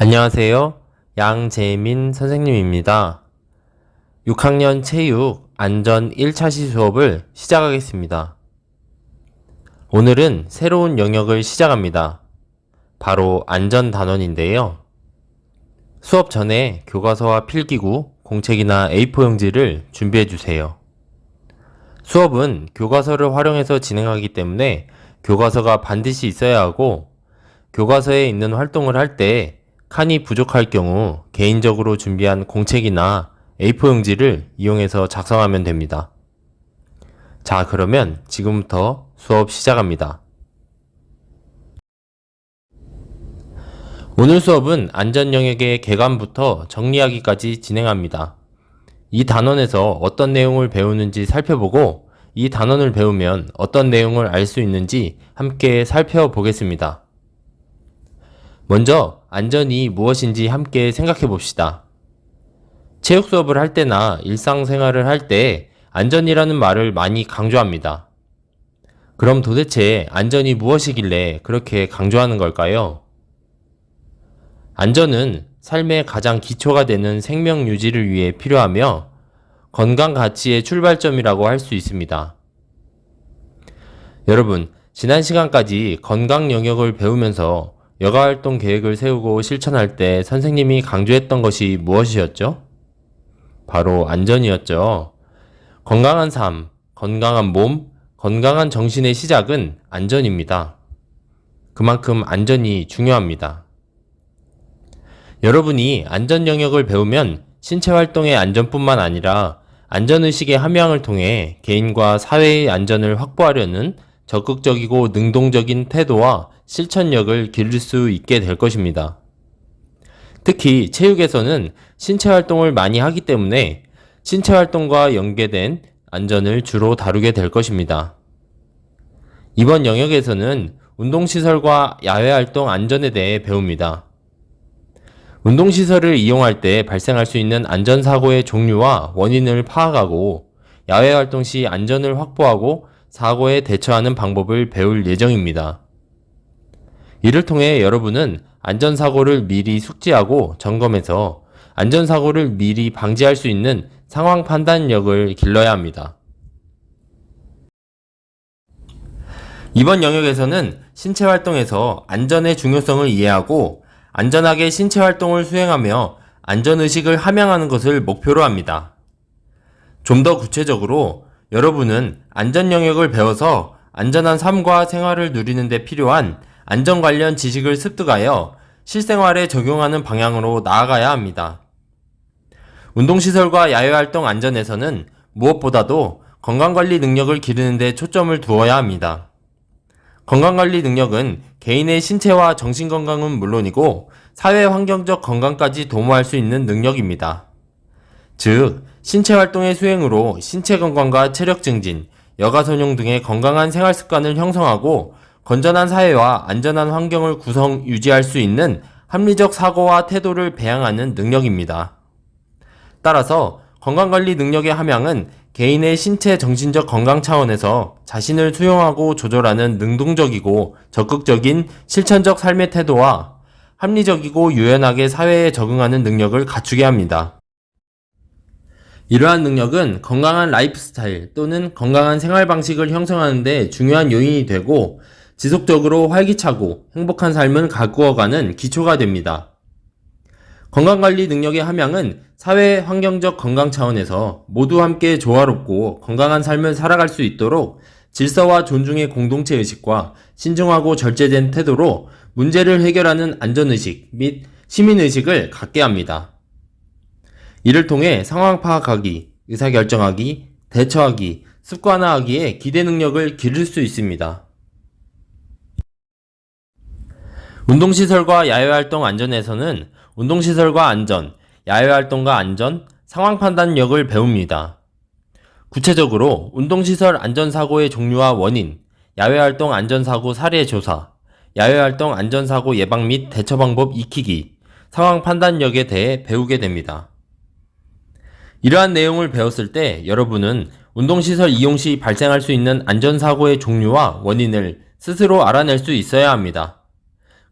안녕하세요. 양재민 선생님입니다. 6학년 체육 안전 1차시 수업을 시작하겠습니다. 오늘은 새로운 영역을 시작합니다. 바로 안전단원인데요. 수업 전에 교과서와 필기구, 공책이나 A4 용지를 준비해주세요. 수업은 교과서를 활용해서 진행하기 때문에 교과서가 반드시 있어야 하고, 교과서에 있는 활동을 할 때 칸이 부족할 경우 개인적으로 준비한 공책이나 A4 용지를 이용해서 작성하면 됩니다. 자, 그러면 지금부터 수업 시작합니다. 오늘 수업은 안전 영역의 개관부터 정리하기까지 진행합니다. 이 단원에서 어떤 내용을 배우는지 살펴보고, 이 단원을 배우면 어떤 내용을 알 수 있는지 함께 살펴보겠습니다. 먼저 안전이 무엇인지 함께 생각해 봅시다. 체육 수업을 할 때나 일상생활을 할 때 안전이라는 말을 많이 강조합니다. 그럼 도대체 안전이 무엇이길래 그렇게 강조하는 걸까요? 안전은 삶의 가장 기초가 되는 생명 유지를 위해 필요하며 건강 가치의 출발점이라고 할 수 있습니다. 여러분, 지난 시간까지 건강 영역을 배우면서 여가활동 계획을 세우고 실천할 때 선생님이 강조했던 것이 무엇이었죠? 바로 안전이었죠. 건강한 삶, 건강한 몸, 건강한 정신의 시작은 안전입니다. 그만큼 안전이 중요합니다. 여러분이 안전 영역을 배우면 신체 활동의 안전뿐만 아니라 안전의식의 함양을 통해 개인과 사회의 안전을 확보하려는 적극적이고 능동적인 태도와 실천력을 기를 수 있게 될 것입니다. 특히 체육에서는 신체 활동을 많이 하기 때문에 신체 활동과 연계된 안전을 주로 다루게 될 것입니다. 이번 영역에서는 운동시설과 야외활동 안전에 대해 배웁니다. 운동시설을 이용할 때 발생할 수 있는 안전사고의 종류와 원인을 파악하고 야외활동 시 안전을 확보하고 사고에 대처하는 방법을 배울 예정입니다. 이를 통해 여러분은 안전사고를 미리 숙지하고 점검해서 안전사고를 미리 방지할 수 있는 상황 판단력을 길러야 합니다. 이번 영역에서는 신체 활동에서 안전의 중요성을 이해하고 안전하게 신체 활동을 수행하며 안전의식을 함양하는 것을 목표로 합니다. 좀 더 구체적으로 여러분은 안전 영역을 배워서 안전한 삶과 생활을 누리는 데 필요한 안전 관련 지식을 습득하여 실생활에 적용하는 방향으로 나아가야 합니다. 운동시설과 야외활동 안전에서는 무엇보다도 건강관리 능력을 기르는 데 초점을 두어야 합니다. 건강관리 능력은 개인의 신체와 정신건강은 물론이고 사회 환경적 건강까지 도모할 수 있는 능력입니다. 즉, 신체 활동의 수행으로 신체 건강과 체력 증진, 여가 선용 등의 건강한 생활 습관을 형성하고 건전한 사회와 안전한 환경을 유지할 수 있는 합리적 사고와 태도를 배양하는 능력입니다. 따라서 건강관리 능력의 함양은 개인의 신체 정신적 건강 차원에서 자신을 수용하고 조절하는 능동적이고 적극적인 실천적 삶의 태도와 합리적이고 유연하게 사회에 적응하는 능력을 갖추게 합니다. 이러한 능력은 건강한 라이프 스타일 또는 건강한 생활 방식을 형성하는 데 중요한 요인이 되고 지속적으로 활기차고 행복한 삶을 가꾸어가는 기초가 됩니다. 건강관리 능력의 함양은 사회 환경적 건강 차원에서 모두 함께 조화롭고 건강한 삶을 살아갈 수 있도록 질서와 존중의 공동체 의식과 신중하고 절제된 태도로 문제를 해결하는 안전의식 및 시민의식을 갖게 합니다. 이를 통해 상황 파악하기, 의사결정하기, 대처하기, 습관화하기에 기대 능력을 기를 수 있습니다. 운동시설과 야외활동 안전에서는 운동시설과 안전, 야외활동과 안전, 상황 판단력을 배웁니다. 구체적으로 운동시설 안전사고의 종류와 원인, 야외활동 안전사고 사례 조사, 야외활동 안전사고 예방 및 대처 방법 익히기, 상황 판단력에 대해 배우게 됩니다. 이러한 내용을 배웠을 때 여러분은 운동시설 이용 시 발생할 수 있는 안전사고의 종류와 원인을 스스로 알아낼 수 있어야 합니다.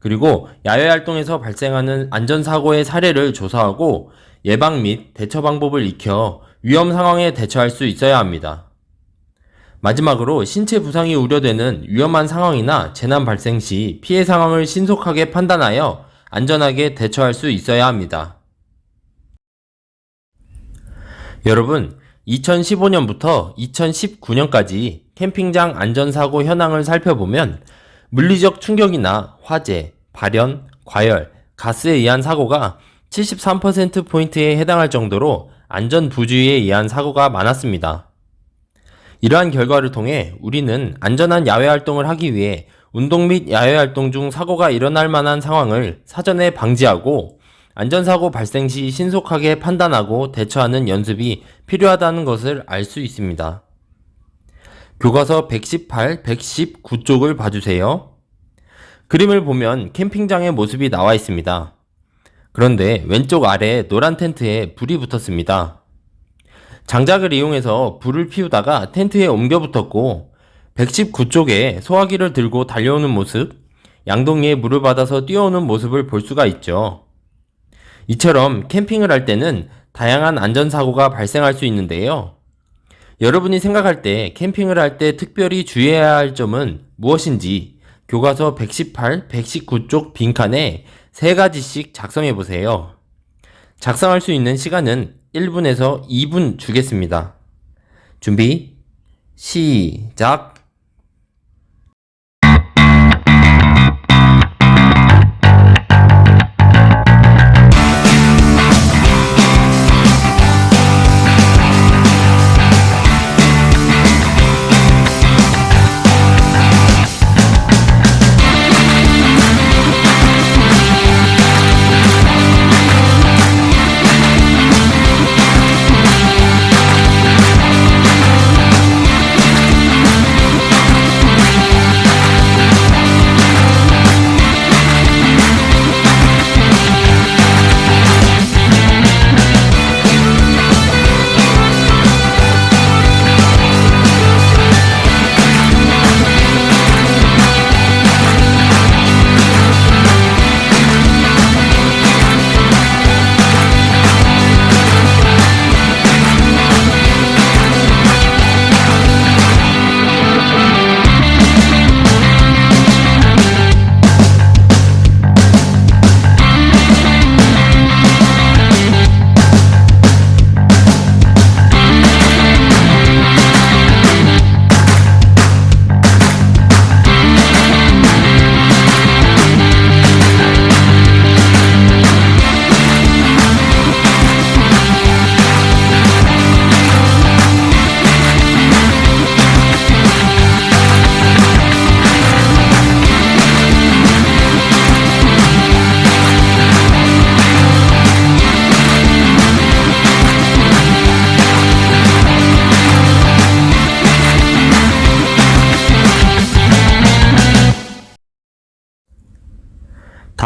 그리고 야외 활동에서 발생하는 안전사고의 사례를 조사하고 예방 및 대처 방법을 익혀 위험 상황에 대처할 수 있어야 합니다. 마지막으로 신체 부상이 우려되는 위험한 상황이나 재난 발생 시 피해 상황을 신속하게 판단하여 안전하게 대처할 수 있어야 합니다. 여러분, 2015년부터 2019년까지 캠핑장 안전사고 현황을 살펴보면 물리적 충격이나 화재, 발연, 과열, 가스에 의한 사고가 73%포인트에 해당할 정도로 안전 부주의에 의한 사고가 많았습니다. 이러한 결과를 통해 우리는 안전한 야외 활동을 하기 위해 운동 및 야외 활동 중 사고가 일어날 만한 상황을 사전에 방지하고 안전사고 발생 시 신속하게 판단하고 대처하는 연습이 필요하다는 것을 알 수 있습니다. 교과서 118, 119쪽을 봐주세요. 그림을 보면 캠핑장의 모습이 나와 있습니다. 그런데 왼쪽 아래 노란 텐트에 불이 붙었습니다. 장작을 이용해서 불을 피우다가 텐트에 옮겨 붙었고 119쪽에 소화기를 들고 달려오는 모습, 양동이에 물을 받아서 뛰어오는 모습을 볼 수가 있죠. 이처럼 캠핑을 할 때는 다양한 안전사고가 발생할 수 있는데요. 여러분이 생각할 때 캠핑을 할 때 특별히 주의해야 할 점은 무엇인지 교과서 118, 119쪽 빈칸에 3가지씩 작성해 보세요. 작성할 수 있는 시간은 1분에서 2분 주겠습니다. 준비, 시작!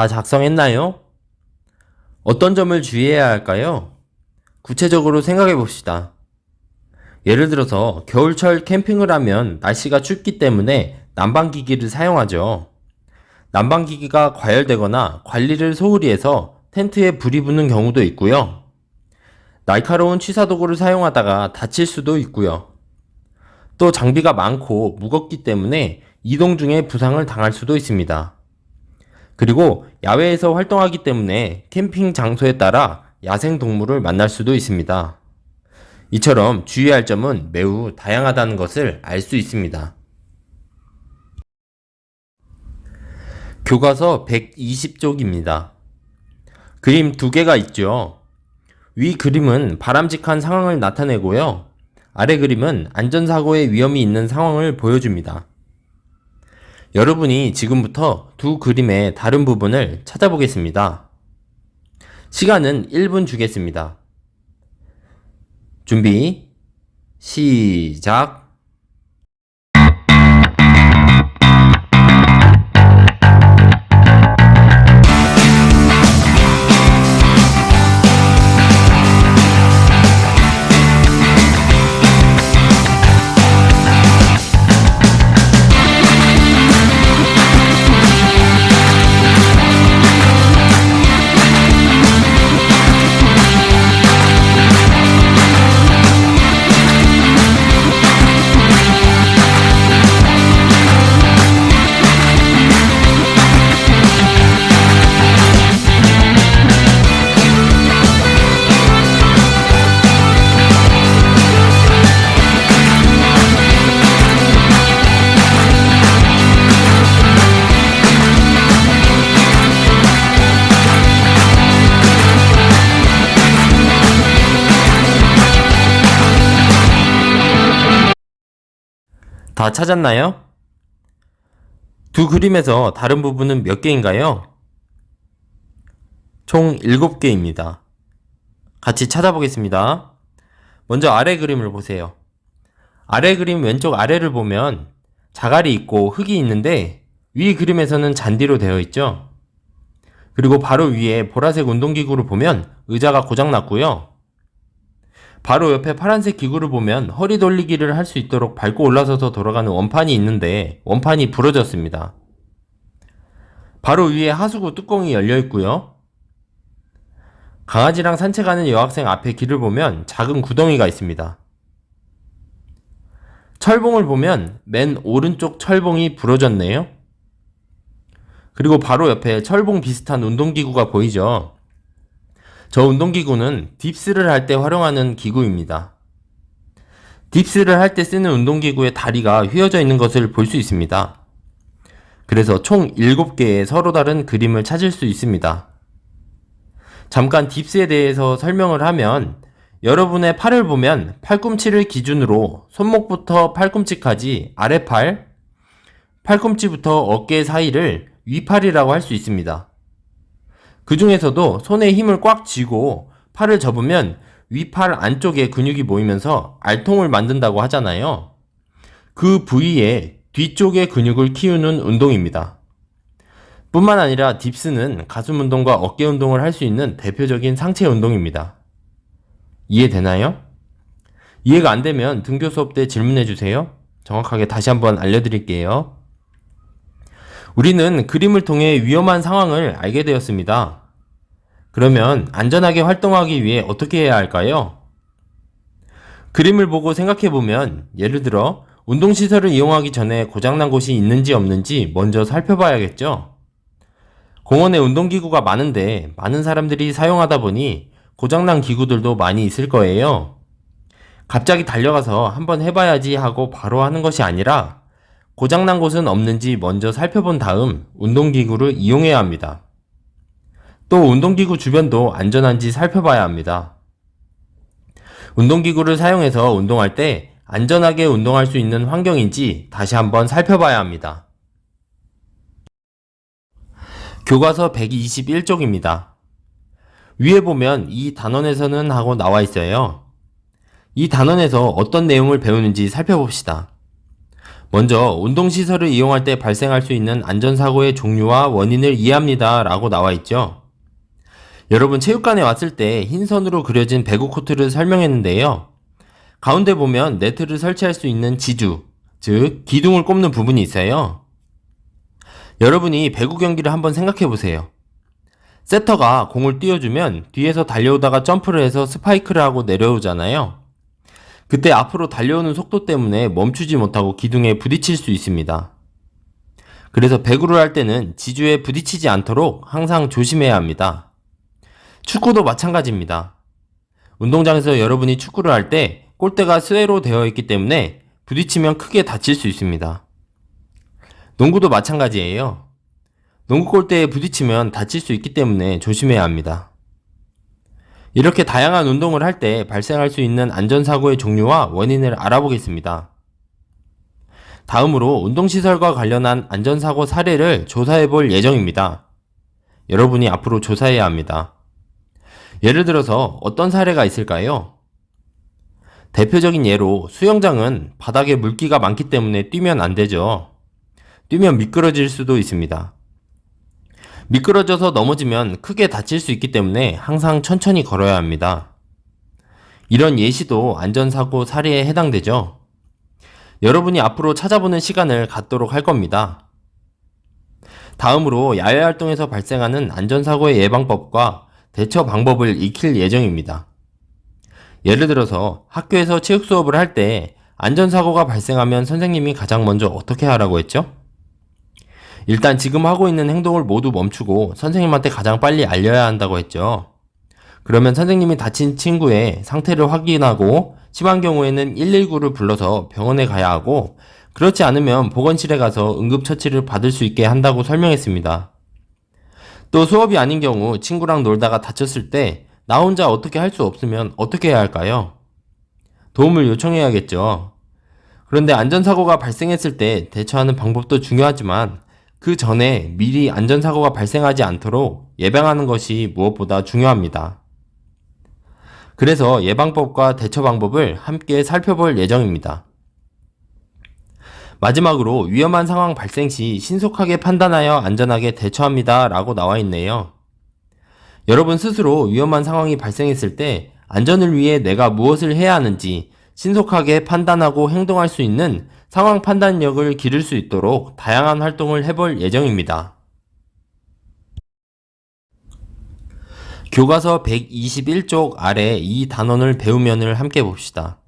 다 작성했나요? 어떤 점을 주의해야 할까요? 구체적으로 생각해 봅시다. 예를 들어서 겨울철 캠핑을 하면 날씨가 춥기 때문에 난방기기를 사용하죠. 난방기기가 과열되거나 관리를 소홀히 해서 텐트에 불이 붙는 경우도 있고요. 날카로운 취사도구를 사용하다가 다칠 수도 있고요. 또 장비가 많고 무겁기 때문에 이동 중에 부상을 당할 수도 있습니다. 그리고 야외에서 활동하기 때문에 캠핑 장소에 따라 야생동물을 만날 수도 있습니다. 이처럼 주의할 점은 매우 다양하다는 것을 알 수 있습니다. 교과서 120쪽입니다. 그림 2개가 있죠. 위 그림은 바람직한 상황을 나타내고요. 아래 그림은 안전사고의 위험이 있는 상황을 보여줍니다. 여러분이 지금부터 두 그림의 다른 부분을 찾아보겠습니다. 시간은 1분 주겠습니다. 준비, 시작! 다 찾았나요? 두 그림에서 다른 부분은 몇 개인가요? 총 7개입니다. 같이 찾아보겠습니다. 먼저 아래 그림을 보세요. 아래 그림 왼쪽 아래를 보면 자갈이 있고 흙이 있는데 위 그림에서는 잔디로 되어 있죠. 그리고 바로 위에 보라색 운동기구를 보면 의자가 고장났고요. 바로 옆에 파란색 기구를 보면 허리 돌리기를 할 수 있도록 밟고 올라서서 돌아가는 원판이 있는데 원판이 부러졌습니다. 바로 위에 하수구 뚜껑이 열려 있고요. 강아지랑 산책하는 여학생 앞에 길을 보면 작은 구덩이가 있습니다. 철봉을 보면 맨 오른쪽 철봉이 부러졌네요. 그리고 바로 옆에 철봉 비슷한 운동기구가 보이죠? 저 운동기구는 딥스를 할 때 활용하는 기구입니다. 딥스를 할 때 쓰는 운동기구의 다리가 휘어져 있는 것을 볼 수 있습니다. 그래서 총 7개의 서로 다른 그림을 찾을 수 있습니다. 잠깐 딥스에 대해서 설명을 하면 여러분의 팔을 보면 팔꿈치를 기준으로 손목부터 팔꿈치까지 아래팔, 팔꿈치부터 어깨 사이를 위팔이라고 할 수 있습니다. 그 중에서도 손에 힘을 꽉 쥐고 팔을 접으면 위팔 안쪽에 근육이 모이면서 알통을 만든다고 하잖아요. 그 부위에 뒤쪽의 근육을 키우는 운동입니다. 뿐만 아니라 딥스는 가슴 운동과 어깨 운동을 할 수 있는 대표적인 상체 운동입니다. 이해되나요? 이해가 안 되면 등교 수업 때 질문해 주세요. 정확하게 다시 한번 알려드릴게요. 우리는 그림을 통해 위험한 상황을 알게 되었습니다. 그러면 안전하게 활동하기 위해 어떻게 해야 할까요? 그림을 보고 생각해 보면 예를 들어 운동시설을 이용하기 전에 고장난 곳이 있는지 없는지 먼저 살펴봐야겠죠? 공원에 운동기구가 많은데 많은 사람들이 사용하다 보니 고장난 기구들도 많이 있을 거예요. 갑자기 달려가서 한번 해봐야지 하고 바로 하는 것이 아니라 고장난 곳은 없는지 먼저 살펴본 다음 운동기구를 이용해야 합니다. 또 운동기구 주변도 안전한지 살펴봐야 합니다. 운동기구를 사용해서 운동할 때 안전하게 운동할 수 있는 환경인지 다시 한번 살펴봐야 합니다. 교과서 121쪽입니다. 위에 보면 이 단원에서는 하고 나와 있어요. 이 단원에서 어떤 내용을 배우는지 살펴봅시다. 먼저 운동시설을 이용할 때 발생할 수 있는 안전사고의 종류와 원인을 이해합니다 라고 나와 있죠. 여러분 체육관에 왔을 때 흰 선으로 그려진 배구 코트를 설명했는데요. 가운데 보면 네트를 설치할 수 있는 지주, 즉 기둥을 꼽는 부분이 있어요. 여러분이 배구 경기를 한번 생각해 보세요. 세터가 공을 띄워주면 뒤에서 달려오다가 점프를 해서 스파이크를 하고 내려오잖아요. 그때 앞으로 달려오는 속도 때문에 멈추지 못하고 기둥에 부딪힐 수 있습니다. 그래서 배구를 할 때는 지주에 부딪히지 않도록 항상 조심해야 합니다. 축구도 마찬가지입니다. 운동장에서 여러분이 축구를 할 때 골대가 스웨로 되어 있기 때문에 부딪히면 크게 다칠 수 있습니다. 농구도 마찬가지예요. 농구 골대에 부딪히면 다칠 수 있기 때문에 조심해야 합니다. 이렇게 다양한 운동을 할 때 발생할 수 있는 안전사고의 종류와 원인을 알아보겠습니다. 다음으로 운동시설과 관련한 안전사고 사례를 조사해 볼 예정입니다. 여러분이 앞으로 조사해야 합니다. 예를 들어서 어떤 사례가 있을까요? 대표적인 예로 수영장은 바닥에 물기가 많기 때문에 뛰면 안 되죠. 뛰면 미끄러질 수도 있습니다. 미끄러져서 넘어지면 크게 다칠 수 있기 때문에 항상 천천히 걸어야 합니다. 이런 예시도 안전사고 사례에 해당되죠. 여러분이 앞으로 찾아보는 시간을 갖도록 할 겁니다. 다음으로 야외활동에서 발생하는 안전사고의 예방법과 대처 방법을 익힐 예정입니다. 예를 들어서 학교에서 체육 수업을 할 때 안전사고가 발생하면 선생님이 가장 먼저 어떻게 하라고 했죠? 일단 지금 하고 있는 행동을 모두 멈추고 선생님한테 가장 빨리 알려야 한다고 했죠. 그러면 선생님이 다친 친구의 상태를 확인하고 심한 경우에는 119를 불러서 병원에 가야 하고 그렇지 않으면 보건실에 가서 응급처치를 받을 수 있게 한다고 설명했습니다. 또 수업이 아닌 경우 친구랑 놀다가 다쳤을 때 나 혼자 어떻게 할 수 없으면 어떻게 해야 할까요? 도움을 요청해야겠죠. 그런데 안전사고가 발생했을 때 대처하는 방법도 중요하지만 그 전에 미리 안전사고가 발생하지 않도록 예방하는 것이 무엇보다 중요합니다. 그래서 예방법과 대처 방법을 함께 살펴볼 예정입니다. 마지막으로 위험한 상황 발생 시 신속하게 판단하여 안전하게 대처합니다 라고 나와 있네요. 여러분 스스로 위험한 상황이 발생했을 때 안전을 위해 내가 무엇을 해야 하는지 신속하게 판단하고 행동할 수 있는 상황 판단력을 기를 수 있도록 다양한 활동을 해볼 예정입니다. 교과서 121쪽 아래 이 단원을 배우면을 함께 봅시다.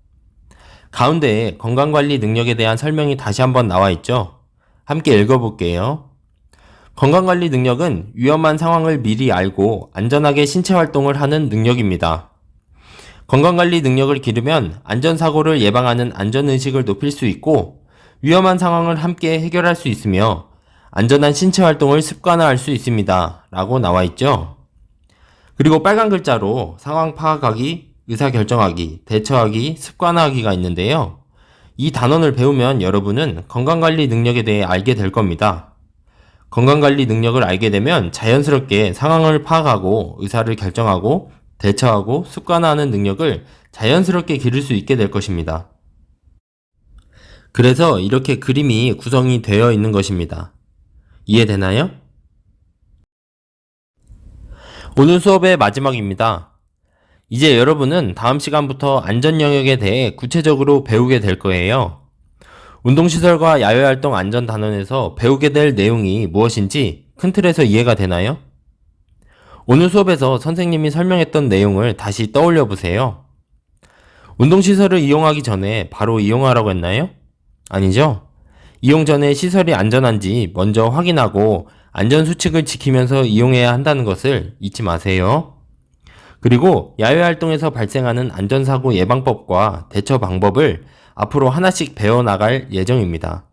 가운데에 건강관리 능력에 대한 설명이 다시 한번 나와 있죠? 함께 읽어볼게요. 건강관리 능력은 위험한 상황을 미리 알고 안전하게 신체 활동을 하는 능력입니다. 건강관리 능력을 기르면 안전사고를 예방하는 안전의식을 높일 수 있고 위험한 상황을 함께 해결할 수 있으며 안전한 신체 활동을 습관화할 수 있습니다. 라고 나와 있죠? 그리고 빨간 글자로 상황 파악하기, 의사결정하기, 대처하기, 습관화하기가 있는데요. 이 단원을 배우면 여러분은 건강관리 능력에 대해 알게 될 겁니다. 건강관리 능력을 알게 되면 자연스럽게 상황을 파악하고 의사를 결정하고 대처하고 습관화하는 능력을 자연스럽게 기를 수 있게 될 것입니다. 그래서 이렇게 그림이 구성이 되어 있는 것입니다. 이해되나요? 오늘 수업의 마지막입니다. 이제 여러분은 다음 시간부터 안전 영역에 대해 구체적으로 배우게 될 거예요. 운동시설과 야외활동 안전 단원에서 배우게 될 내용이 무엇인지 큰 틀에서 이해가 되나요? 오늘 수업에서 선생님이 설명했던 내용을 다시 떠올려 보세요. 운동시설을 이용하기 전에 바로 이용하라고 했나요? 아니죠? 이용 전에 시설이 안전한지 먼저 확인하고 안전수칙을 지키면서 이용해야 한다는 것을 잊지 마세요. 그리고 야외활동에서 발생하는 안전사고 예방법과 대처 방법을 앞으로 하나씩 배워나갈 예정입니다.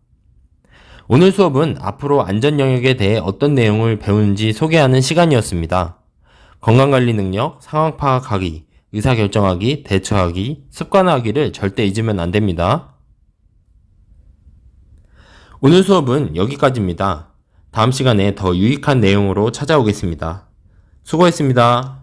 오늘 수업은 앞으로 안전 영역에 대해 어떤 내용을 배우는지 소개하는 시간이었습니다. 건강관리 능력, 상황 파악하기, 의사결정하기, 대처하기, 습관화하기를 절대 잊으면 안 됩니다. 오늘 수업은 여기까지입니다. 다음 시간에 더 유익한 내용으로 찾아오겠습니다. 수고했습니다.